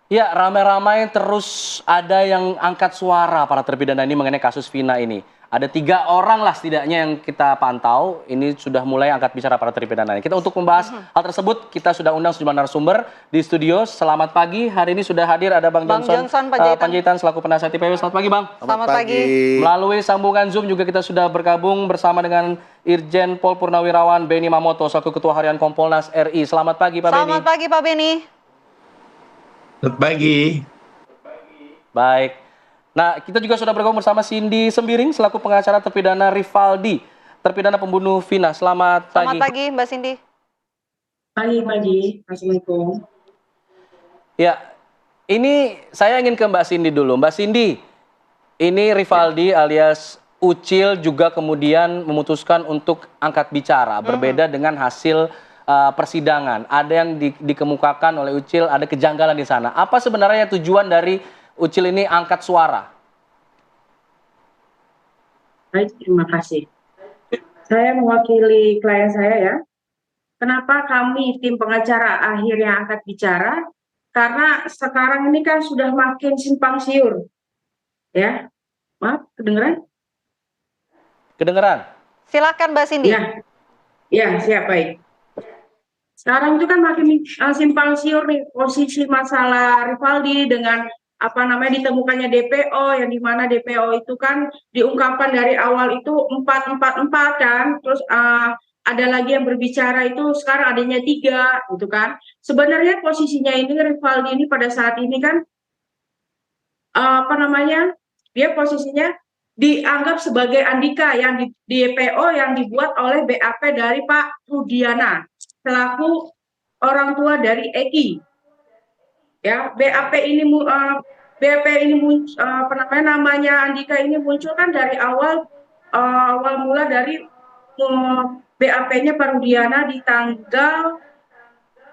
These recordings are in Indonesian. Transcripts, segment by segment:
Ya, ramai-ramai terus ada yang angkat suara para terpidana ini mengenai kasus Vina ini. Ada 3 orang lah setidaknya yang kita pantau, ini sudah mulai angkat bicara para terpidana ini. Kita untuk membahas hal tersebut, kita sudah undang sejumlah narasumber di studio. Selamat pagi, hari ini sudah hadir ada Bang Johnson Panjaitan selaku penasihat IPW. Selamat pagi Bang. Selamat pagi. Melalui sambungan Zoom juga kita sudah bergabung bersama dengan Irjen Pol Purnawirawan Beni Mamoto selaku Ketua Harian Kompolnas RI. Selamat pagi Pak Beni. Selamat pagi Pak Beni. Selamat pagi. Baik. Nah, kita juga sudah bergabung bersama Cindy Sembiring selaku pengacara terpidana Rivaldi, terpidana pembunuh Vina. Selamat pagi. Selamat pagi Mbak Cindy. Pagi. Assalamualaikum. Ya, ini saya ingin ke Mbak Cindy dulu. Mbak Cindy, ini Rivaldi alias Ucil juga kemudian memutuskan untuk angkat bicara, berbeda dengan hasil persidangan. Ada yang dikemukakan oleh Ucil, ada kejanggalan di sana. Apa sebenarnya tujuan dari Ucil ini angkat suara? Baik, terima kasih. Saya mewakili klien saya ya. Kenapa kami tim pengacara akhirnya angkat bicara? Karena sekarang ini kan sudah makin simpang siur. Ya, maaf, kedengeran? Kedengeran? Silakan Mbak Cindy. Ya, siap, baik. Sekarang itu kan makin simpang siur nih posisi masalah Rivaldi dengan ditemukannya DPO, yang dimana DPO itu kan diungkapkan dari awal itu 444 kan, terus ada lagi yang berbicara itu sekarang adanya 3 gitu kan. Sebenarnya posisinya ini Rivaldi ini pada saat ini kan dia posisinya dianggap sebagai Andika yang di DPO yang dibuat oleh BAP dari Pak Rudiana selaku orang tua dari Eki. Ya, BAP ini namanya Andika ini muncul kan dari awal mula dari BAP-nya Pak Rudiana di tanggal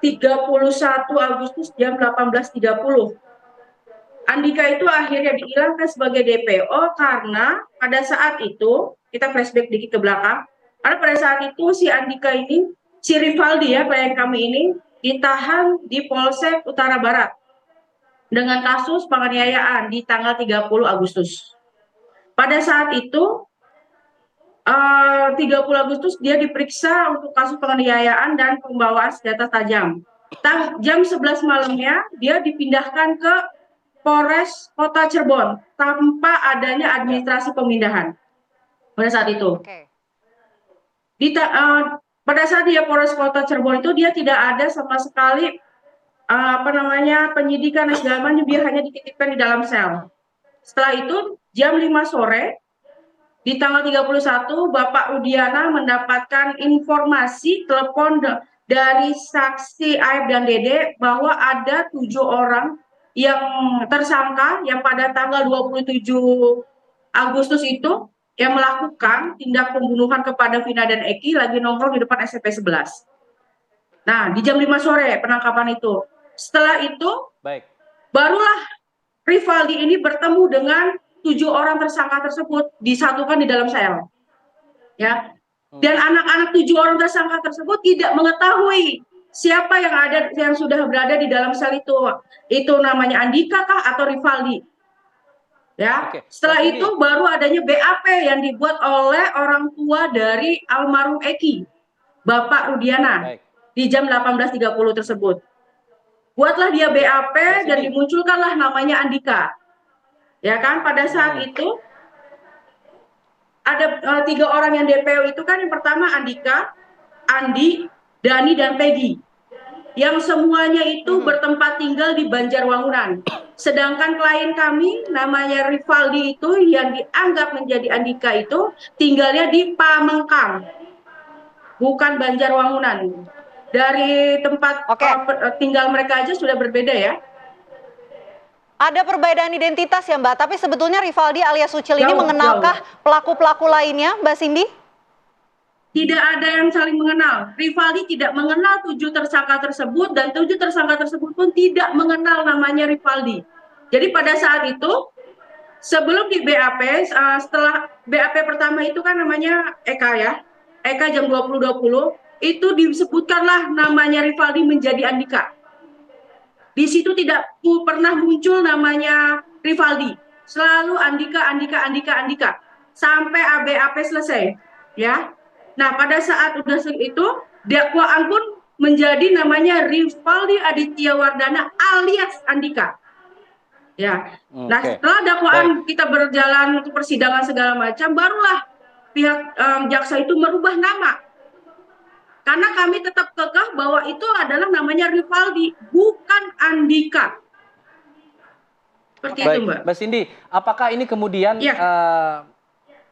31 Agustus jam 18.30. Andika itu akhirnya dihilangkan sebagai DPO karena pada saat itu, kita flashback dikit ke belakang, karena pada saat itu si Andika ini, si Rivaldi ya klien kami ini, ditahan di Polsek Utara Barat dengan kasus penganiayaan di tanggal 30 Agustus. Pada saat itu 30 Agustus dia diperiksa untuk kasus penganiayaan dan pembawaan senjata tajam. Jam 11 malamnya dia dipindahkan ke Polres Kota Cirebon tanpa adanya administrasi pemindahan pada saat itu. Pada saat dia Polres Kota Cirebon itu dia tidak ada sama sekali penyidikan dan segala macam, dia hanya dititipkan di dalam sel. Setelah itu jam 5 sore di tanggal 31 Bapak Rudiana mendapatkan informasi telepon dari saksi Aib dan Dede bahwa ada 7 orang yang tersangka yang pada tanggal 27 Agustus itu yang melakukan tindak pembunuhan kepada Vina dan Eki lagi nongkrong di depan SMP 11. Nah, di jam 5 sore penangkapan itu. Setelah itu, barulah Rivaldi ini bertemu dengan 7 orang tersangka tersebut disatukan di dalam sel. Ya. Dan anak-anak 7 orang tersangka tersebut tidak mengetahui siapa yang sudah berada di dalam sel itu. Itu namanya Andika kah atau Rivaldi? Ya. Setelah itu baru adanya BAP yang dibuat oleh orang tua dari almarhum Eki, Bapak Rudiana, di jam 18.30 tersebut. Buatlah dia BAP dan dimunculkanlah namanya Andika. Ya kan, pada saat itu ada 3 orang yang DPO itu kan, yang pertama Andika, Andi, Dani, dan Peggy. Yang semuanya itu bertempat tinggal di Banjarwangunan. Sedangkan klien kami namanya Rivaldi itu yang dianggap menjadi Andika itu tinggalnya di Pamengkang, bukan Banjarwangunan. Dari tempat tinggal mereka aja sudah berbeda ya. Ada perbedaan identitas ya Mbak, tapi sebetulnya Rivaldi alias Ucil ini mengenalkah pelaku-pelaku lainnya Mbak Cindy? Tidak ada yang saling mengenal. Rivaldi tidak mengenal 7 tersangka tersebut dan 7 tersangka tersebut pun tidak mengenal namanya Rivaldi. Jadi pada saat itu sebelum di BAP, setelah BAP pertama itu kan namanya Eka ya, Eka jam 20.20 itu disebutkanlah namanya Rivaldi menjadi Andika. Di situ tidak pernah muncul namanya Rivaldi. Selalu Andika. Sampai ABAP selesai. Ya. Nah, pada saat udah itu, dakwaan pun menjadi namanya Rivaldi Aditya Wardana alias Andika. Ya. Nah, setelah dakwaan kita berjalan untuk persidangan segala macam, barulah pihak jaksa itu merubah nama. Karena kami tetap kekeh bahwa itu adalah namanya Rivaldi, bukan Andika. Seperti itu, Mbak. Mbak Cindy, apakah ini kemudian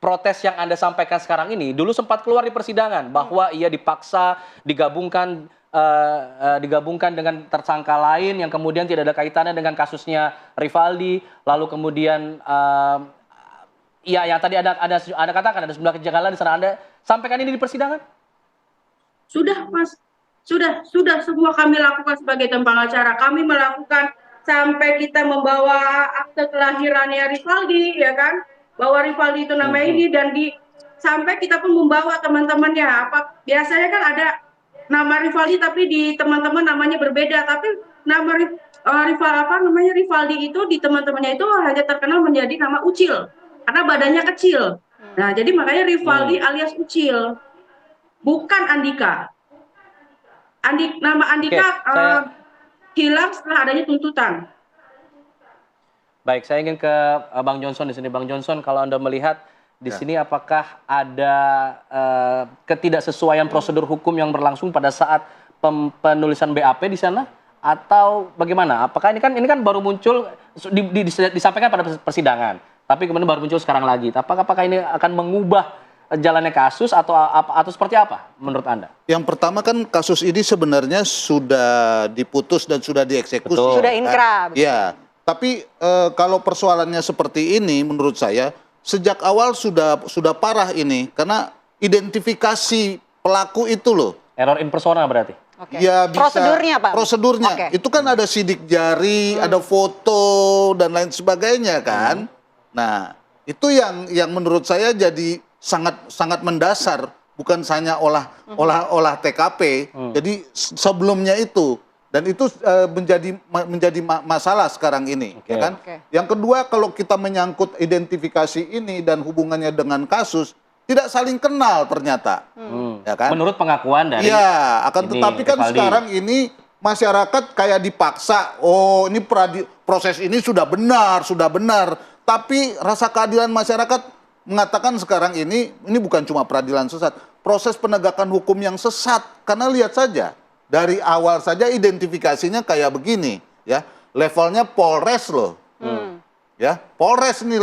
protes yang Anda sampaikan sekarang ini dulu sempat keluar di persidangan bahwa ia dipaksa digabungkan dengan tersangka lain yang kemudian tidak ada kaitannya dengan kasusnya Rivaldi, lalu kemudian yang tadi Anda katakan ada sejumlah kejanggalan di sana, Anda sampaikan ini di persidangan? Sudah, Mas. Sudah semua kami lakukan sebagai tim pengacara. Kami melakukan sampai kita membawa akte kelahirannya Rivaldi, ya kan? Bahwa Rivaldi itu nama ini, dan sampai kita pun membawa teman-temannya. Biasanya kan ada nama Rivaldi tapi di teman-teman namanya berbeda, tapi nama Rivaldi itu di teman-temannya itu hanya terkenal menjadi nama Ucil karena badannya kecil. Nah, jadi makanya Rivaldi alias Ucil, bukan Andika. Nama Andika hilang setelah adanya tuntutan. Baik, saya ingin ke Bang Johnson di sini. Bang Johnson, kalau Anda melihat di sini apakah ada ketidaksesuaian prosedur hukum yang berlangsung pada saat penulisan BAP di sana, atau bagaimana? Apakah ini kan baru muncul disampaikan pada persidangan, tapi kemudian baru muncul sekarang lagi. Apakah ini akan mengubah jalannya kasus atau seperti apa menurut Anda? Yang pertama kan kasus ini sebenarnya sudah diputus dan sudah dieksekusi. Betul. Sudah inkrah. Ya, tapi kalau persoalannya seperti ini menurut saya sejak awal sudah parah ini karena identifikasi pelaku itu loh. Error in persona berarti? Ya bisa, prosedurnya, Pak? Prosedurnya. Itu kan ada sidik jari, ada foto dan lain sebagainya kan. Nah, itu yang menurut saya jadi sangat mendasar, bukan hanya olah TKP. Jadi sebelumnya itu, dan itu menjadi masalah sekarang ini, ya kan? Yang kedua, kalau kita menyangkut identifikasi ini dan hubungannya dengan kasus, tidak saling kenal ternyata, ya kan? Menurut pengakuan dari tetapi kan Rivaldi. sekarang ini masyarakat kayak dipaksa, oh ini proses ini sudah benar, tapi rasa keadilan masyarakat mengatakan sekarang ini bukan cuma peradilan sesat, proses penegakan hukum yang sesat. Karena lihat saja, dari awal saja identifikasinya kayak begini, ya, levelnya Polres loh, ya, Polres ini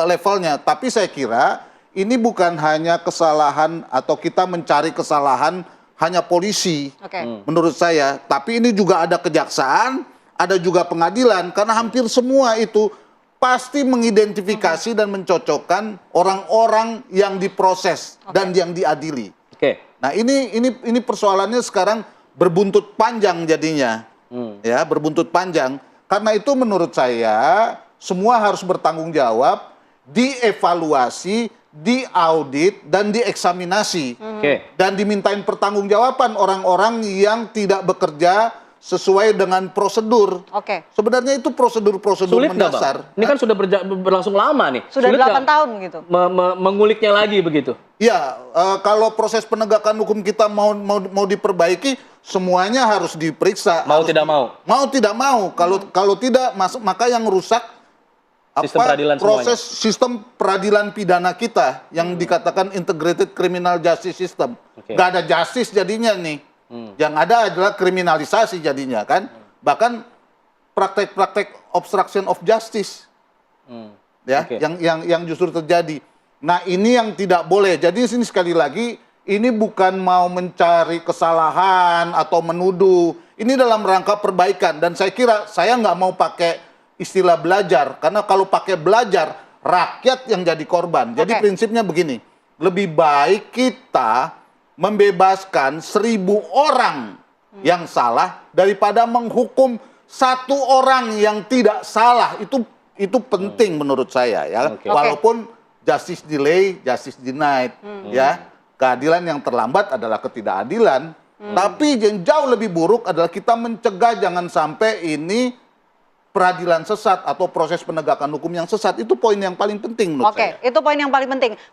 levelnya. Tapi saya kira ini bukan hanya kesalahan atau kita mencari kesalahan hanya polisi, menurut saya, tapi ini juga ada kejaksaan, ada juga pengadilan, karena hampir semua itu pasti mengidentifikasi dan mencocokkan orang-orang yang diproses dan yang diadili. Nah, ini persoalannya sekarang berbuntut panjang jadinya. Ya, berbuntut panjang. Karena itu menurut saya semua harus bertanggung jawab, dievaluasi, diaudit dan dieksaminasi. Dan dimintain pertanggungjawaban orang-orang yang tidak bekerja sesuai dengan prosedur. Sebenarnya itu prosedur-prosedur mendasar. Ini kan sudah berlangsung lama nih. Sudah 8 tahun gitu. Menguliknya lagi begitu. Ya, kalau proses penegakan hukum kita mau diperbaiki, semuanya harus diperiksa. Mau tidak mau. Mau tidak mau. Kalau tidak, maka yang rusak proses sistem peradilan pidana kita yang dikatakan integrated criminal justice system. Gak ada justice jadinya nih. Yang ada adalah kriminalisasi jadinya kan, bahkan praktek-praktek obstruction of justice, yang justru terjadi. Nah, ini yang tidak boleh. Jadi sini sekali lagi, ini bukan mau mencari kesalahan atau menuduh. Ini dalam rangka perbaikan. Dan saya kira saya nggak mau pakai istilah belajar, karena kalau pakai belajar rakyat yang jadi korban. Jadi prinsipnya begini, lebih baik kita membebaskan 1000 orang yang salah daripada menghukum 1 orang yang tidak salah. Itu penting menurut saya, ya. Walaupun justice delay, justice denied, ya. Keadilan yang terlambat adalah ketidakadilan. Tapi yang jauh lebih buruk adalah kita mencegah jangan sampai ini peradilan sesat atau proses penegakan hukum yang sesat. Itu poin yang paling penting menurut saya. Oke, itu poin yang paling penting.